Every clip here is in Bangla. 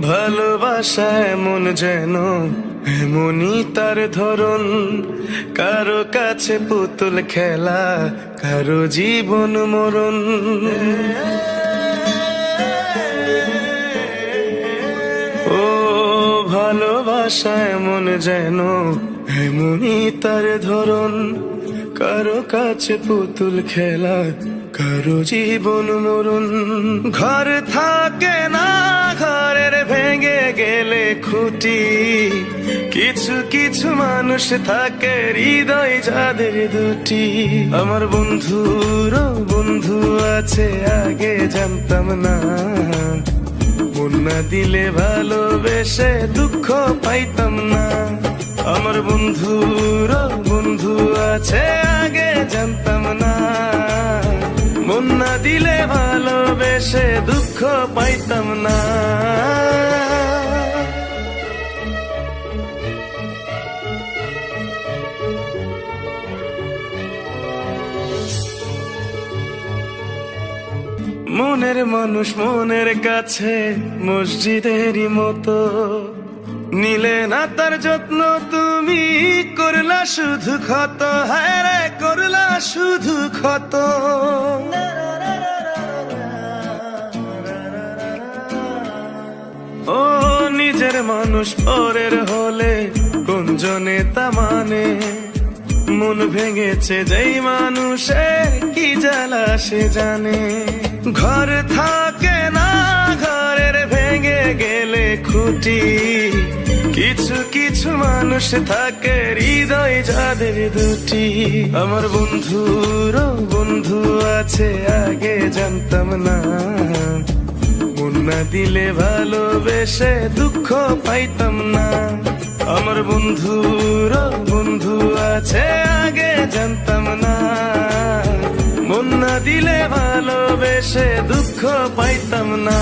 ভালোবাসা এমন যেন এমনই তার ধরন, কারো কাছে পুতুল খেলা, কারো জীবন মরণ। ও ভালোবাসা এমন যেন এমনই তার ধরন, কারো কাছে পুতুল খেলা, কারো জীবন মরণ। ঘর থাকে না, ঘরের ভেঙে গেলে খুঁটি, কিছু কিছু মানুষ থাকে হৃদয় যাদের দুটি। আমার বন্ধুরও বন্ধু আছে, আগে জানতাম না, মন না দিলে ভালোবেসে দুঃখ পাইতাম না। আমার বন্ধুরও বন্ধু আছে, আগে জানতাম না, মন না দিলে ভালোবেসে দুঃখ পাইতাম না। মনের মানুষ মনের কাছে মসজিদেরই মতো, নিলে না তার যত্ন তুমি, করলা শুধু ক্ষত, হায় রে করলা শুধু ক্ষত। ও নিজের মানুষ পরের হলে কোন জনে তা মানে, মন ভেঙেছে যেই মানুষের কি জ্বালা সে জানে। ঘর থাকে না, ঘরের ভেঙে গেলে খুঁটি, কিছু কিছু মানুষ থাকে হৃদয় যাদের দুটি। আমার বন্ধুরও বন্ধু আছে, আগে জানতাম না, মন না দিলে ভালোবেসে দুঃখ পাইতাম না। আমার বন্ধুরও বন্ধু আছে, আগে জানতাম না, মন না দিলে ভালোবেসে দুঃখ পাইতাম না।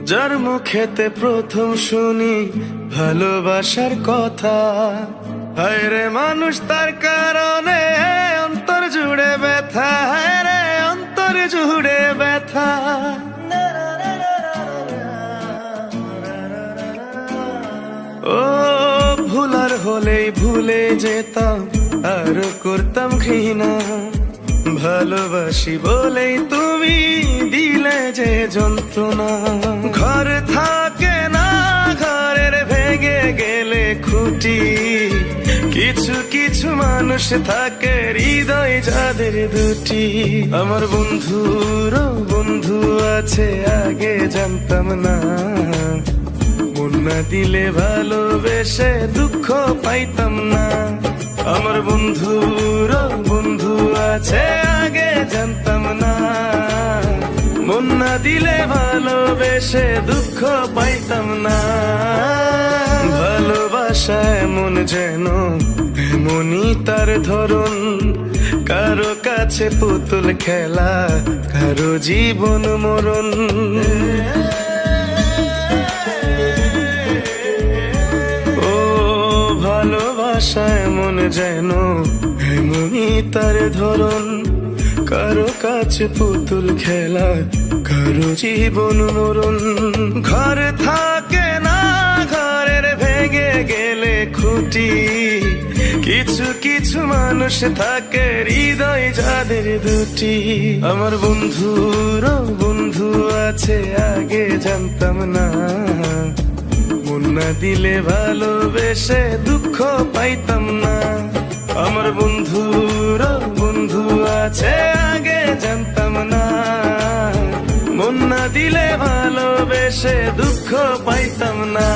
যার মুখেতে প্রথম শুনি ভালোবাসার কথা, হায় রে মানুষ তার কারণে অন্তর জুড়ে ব্যথা, হায় রে অন্তর জুড়ে ব্যথা। ও ভুলার হলেই ভুলে যেতাম, আর করতাম ঘৃণা, ভালোবাসি বলেই তুমি দিলে যে যন্ত্রণা। ঘর থাকে না, ঘরের ভেঙে গেলে খুঁটি, কিছু কিছু মানুষ থাকে হৃদয় যাদের দুটি। আমার বন্ধুরও বন্ধু আছে, আগে জানতাম না, মন না দিলে ভালোবেসে দুঃখ পাইতাম না। আমার বন্ধুরও বন্ধু আছে, আগে জানতাম না, মন না দিলে ভালোবেসে দুঃখ পাইতাম না। ভালোবাসা এমন যেন এমনই তার ধরন, কারো কাছে পুতুল খেলা, কারো জীবন মরণ। ও ভালোবাসা এমন যেন এমনই তার ধরন, কারো কাছে পুতুল খেলা, কারো জীবন মরণ। ঘর থাকে না, ঘরের ভেঙে গেলে খুঁটি, কিছু কিছু মানুষ থাকে হৃদয় যাদের দুটি। আমার বন্ধুরও বন্ধু আছে, আগে জানতাম না, মন না দিলে ভালোবেসে দুঃখ পাইতাম না। আমার বন্ধুরও বন্ধু আছে, আগে জানতাম না, মন না দিলে ভালোবেসে দুঃখ পাইতাম না।